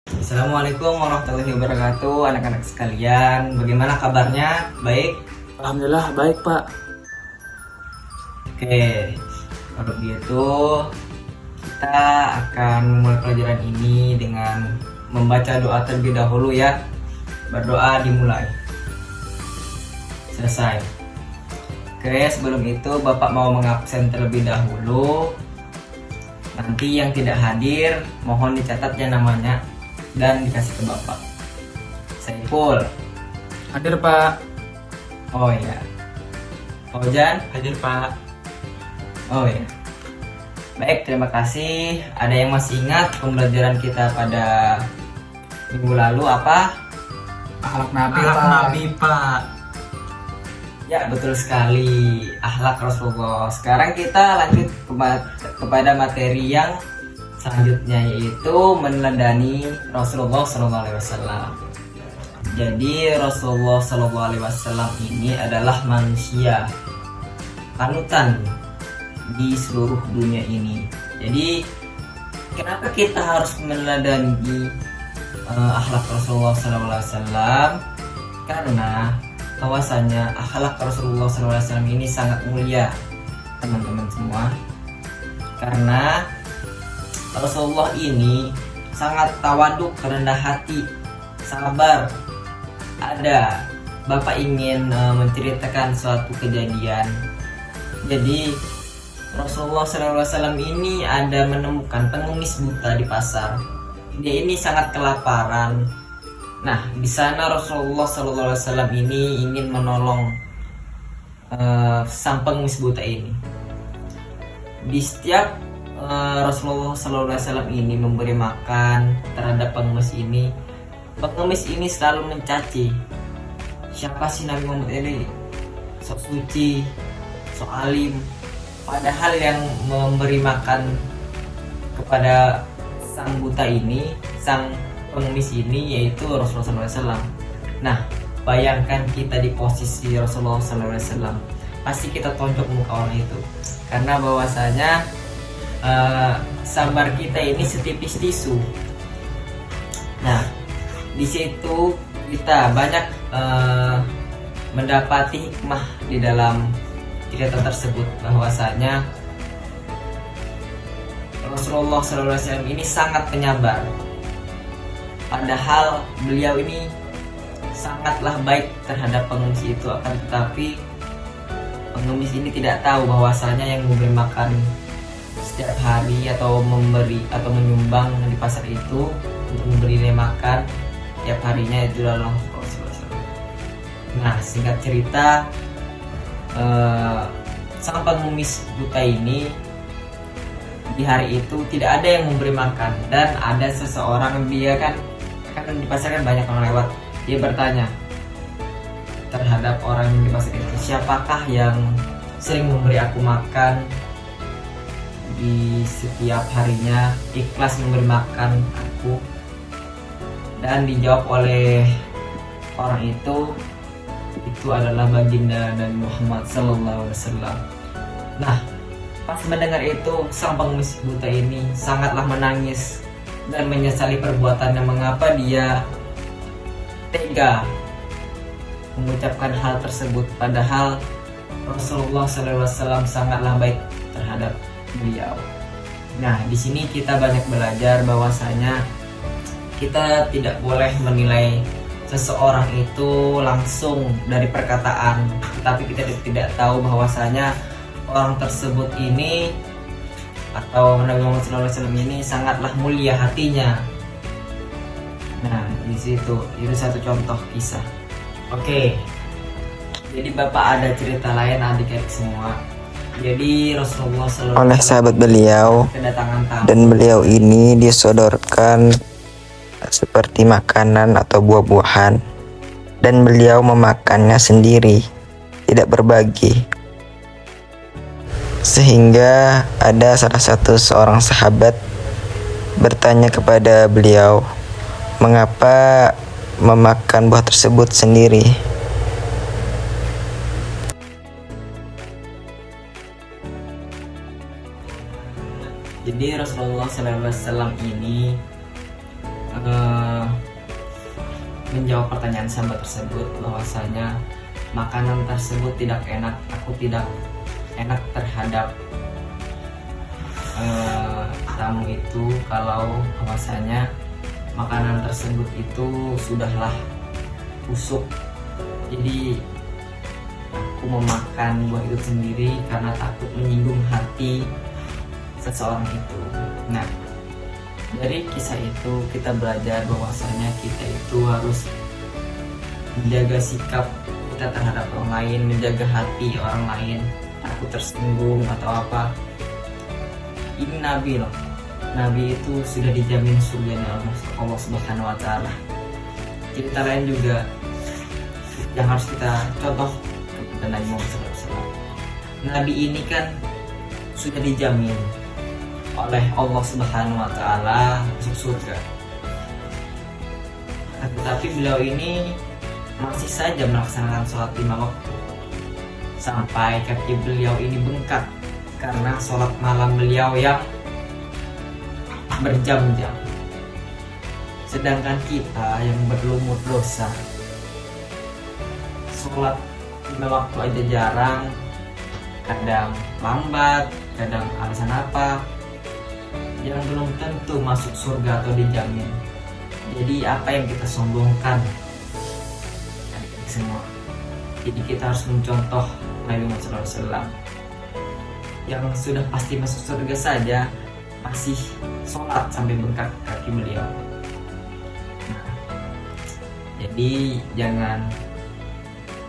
Assalamualaikum warahmatullahi wabarakatuh, anak-anak sekalian. Bagaimana kabarnya? Baik? Alhamdulillah baik Pak. Oke, kalau begitu kita akan memulai pelajaran ini dengan membaca doa terlebih dahulu ya. Berdoa dimulai. Selesai. Oke, sebelum itu Bapak mau mengabsen terlebih dahulu. Nanti yang tidak hadir mohon dicatat ya namanya dan dikasih ke Bapak. Saiful. Hadir Pak. Oh iya. Fauzan. Hadir Pak. Oh ya. Baik, terima kasih. Ada yang masih ingat pembelajaran kita pada minggu lalu apa? Akhlak Nabi Akhlak Pak. Nabi Pak. Ya, betul sekali. Akhlak Rasulullah. Sekarang kita lanjut kepada materi yang selanjutnya, yaitu meneladani Rasulullah SAW. Jadi Rasulullah SAW ini adalah manusia panutan di seluruh dunia ini. Jadi kenapa kita harus meneladani akhlak Rasulullah SAW? Karena bahwasanya akhlak Rasulullah SAW ini sangat mulia, teman-teman semua. Karena Rasulullah ini sangat tawaduk, rendah hati, sabar. Ada Bapak ingin menceritakan suatu kejadian. Jadi Rasulullah SAW ini ada menemukan pengemis buta di pasar. Dia ini sangat kelaparan. Nah, di sana Rasulullah SAW ini ingin menolong sang pengemis buta ini. Di setiap Rasulullah SAW ini memberi makan terhadap pengemis ini, pengemis ini selalu mencaci, siapa sih Nabi Muhammad ini, sok suci, sok alim. Padahal yang memberi makan kepada sang buta ini, sang pengemis ini, yaitu Rasulullah SAW. Nah, bayangkan kita di posisi Rasulullah SAW, pasti kita tonjok muka orang itu, karena bahwasanya sabar kita ini setipis tisu. Nah, di situ kita banyak mendapati hikmah di dalam cerita tersebut, bahwasanya Rasulullah SAW ini sangat penyabar. Padahal beliau ini sangatlah baik terhadap pengemis itu, akan tetapi pengemis ini tidak tahu bahwasanya yang memberi makan setiap hari atau memberi atau menyumbang di pasar itu untuk memberi dia makan tiap harinya itu adalah Rasulullah SAW. Nah, singkat cerita, sang pengemis buta ini di hari itu tidak ada yang memberi makan, dan ada seseorang, dia kan di pasar kan banyak orang lewat, dia bertanya terhadap orang yang di pasar itu, siapakah yang sering memberi aku makan di setiap harinya, ikhlas memberi makan aku. Dan dijawab oleh orang itu adalah baginda Nabi Muhammad SAW. Nah, pas mendengar itu, sang pengemis buta ini sangatlah menangis dan menyesali perbuatannya, mengapa dia tega mengucapkan hal tersebut, padahal Rasulullah SAW sangatlah baik terhadap beliau. Nah, di sini kita banyak belajar bahwasanya kita tidak boleh menilai seseorang itu langsung dari perkataan, tetapi kita tidak tahu bahwasanya orang tersebut ini atau Nabi Muhammad SAW ini sangatlah mulia hatinya. Nah, di situ itu satu contoh kisah. Oke, jadi Bapak ada cerita lain adik-adik semua. Jadi Rasulullah SAW oleh sahabat beliau, kedatangan tamu, dan beliau ini disodorkan seperti makanan atau buah-buahan, dan beliau memakannya sendiri, tidak berbagi. Sehingga ada salah satu seorang sahabat bertanya kepada beliau, mengapa memakan buah tersebut sendiri? Jadi Rasulullah SAW ini menjawab pertanyaan sahabat tersebut bahwasanya makanan tersebut tidak enak, aku tidak enak terhadap tamu itu kalau bahwasanya makanan tersebut itu sudahlah busuk. Jadi aku memakan buah itu sendiri karena takut menyinggung hati seseorang itu. Nah, dari kisah itu kita belajar bahwasanya kita itu harus menjaga sikap kita terhadap orang lain, menjaga hati orang lain, takut tersinggung atau apa. Ini Nabi loh, Nabi itu sudah dijamin surganya Allah Subhanahu wa Ta'ala. Cerita lain juga yang harus kita contoh kepada Nabi Muhammad SAW. Nabi ini kan sudah dijamin oleh Allah Subhanahu wa Ta'ala masuk surga. Tetapi beliau ini masih saja melaksanakan sholat 5 waktu sampai kaki beliau ini bengkak karena sholat malam beliau yang berjam-jam. Sedangkan kita yang berlumur dosa, sholat 5 waktu aja jarang, kadang lambat, kadang alasan apa, yang belum tentu masuk surga atau dijamin. Jadi apa yang kita sombongkan semua. Jadi kita harus mencontoh Nabi Muhammad SAW yang sudah pasti masuk surga saja masih sholat sampai bengkak kaki beliau. Nah, jadi jangan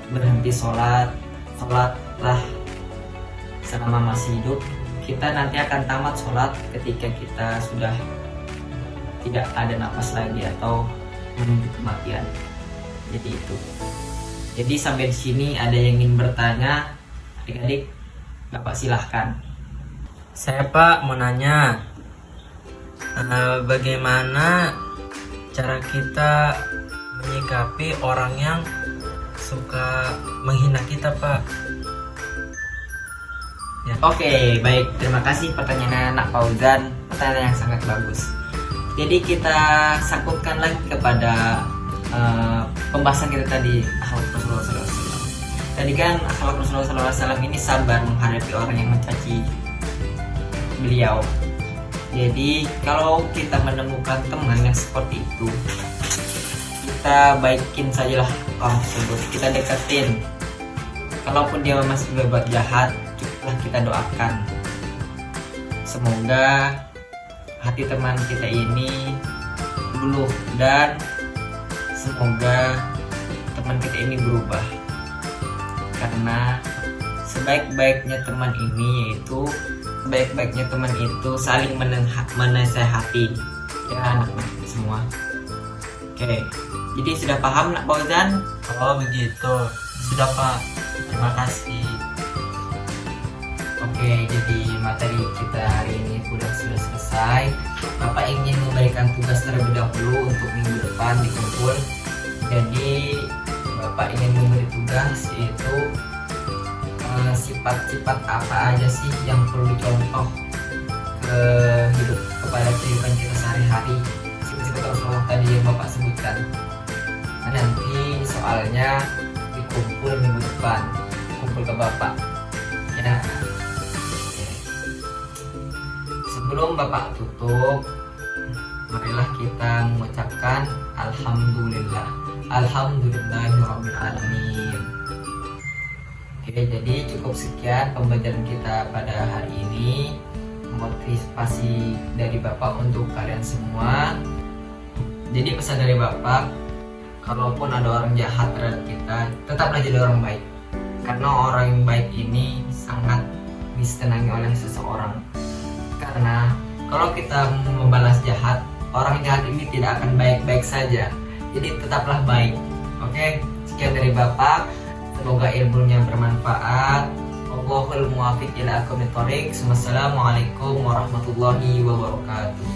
berhenti sholat, sholatlah selama masih hidup. Kita nanti akan tamat sholat ketika kita sudah tidak ada nafas lagi atau menuju kematian. Jadi itu. Jadi sampai di sini ada yang ingin bertanya, adik-adik, Bapak silahkan. Saya Pak mau nanya, bagaimana cara kita menyikapi orang yang suka menghina kita Pak? Ya. Oke, baik. Terima kasih pertanyaan Anak Fauzan. Pertanyaan yang sangat bagus. Jadi kita sangkutkan lagi kepada pembahasan kita tadi, akhlak Rasulullah SAW. Tadi kan akhlak Rasulullah SAW ini sabar menghadapi orang yang mencaci beliau. Jadi kalau kita menemukan teman yang seperti itu, kita baikin sajalah orang tersebut, kita deketin. Kalaupun dia masih berbuat jahat, cukuplah kita doakan. Semoga hati teman kita ini luluh dan semoga teman kita ini berubah. Karena sebaik-baiknya teman ini yaitu saling menasehati, ya anak-anak semua. Oke, jadi sudah paham Nak Fauzan? Oh begitu, sudah Pak. Terima kasih. Oke, jadi materi kita hari ini sudah selesai. Bapak ingin memberikan tugas terlebih dahulu untuk minggu depan di kumpul. Jadi Bapak ingin memberi tugas yaitu sifat-sifat apa aja sih yang perlu dicontoh kepada kehidupan kita sehari-hari. Sifat-sifat Rasulullah tadi yang Bapak sebutkan. Nah, nanti soalnya dikumpul minggu depan, kumpul ke Bapak. Ya. Sebelum Bapak tutup, marilah kita mengucapkan Alhamdulillah. Alhamdulillahirabbil alamin. Oke, jadi cukup sekian pembelajaran kita pada hari ini. Motivasi dari Bapak untuk kalian semua. Jadi pesan dari Bapak, kalaupun ada orang jahat terhadap kita, tetaplah jadi orang baik. Karena orang yang baik ini sangat disenangi oleh seseorang. Karena kalau kita membalas jahat, orang jahat ini tidak akan baik-baik saja. Jadi tetaplah baik. Oke, sekian dari Bapak. Semoga ilmunya bermanfaat. Wallahul muwaffiq ila aqwamit thoriq. Wassalamualaikum warahmatullahi wabarakatuh.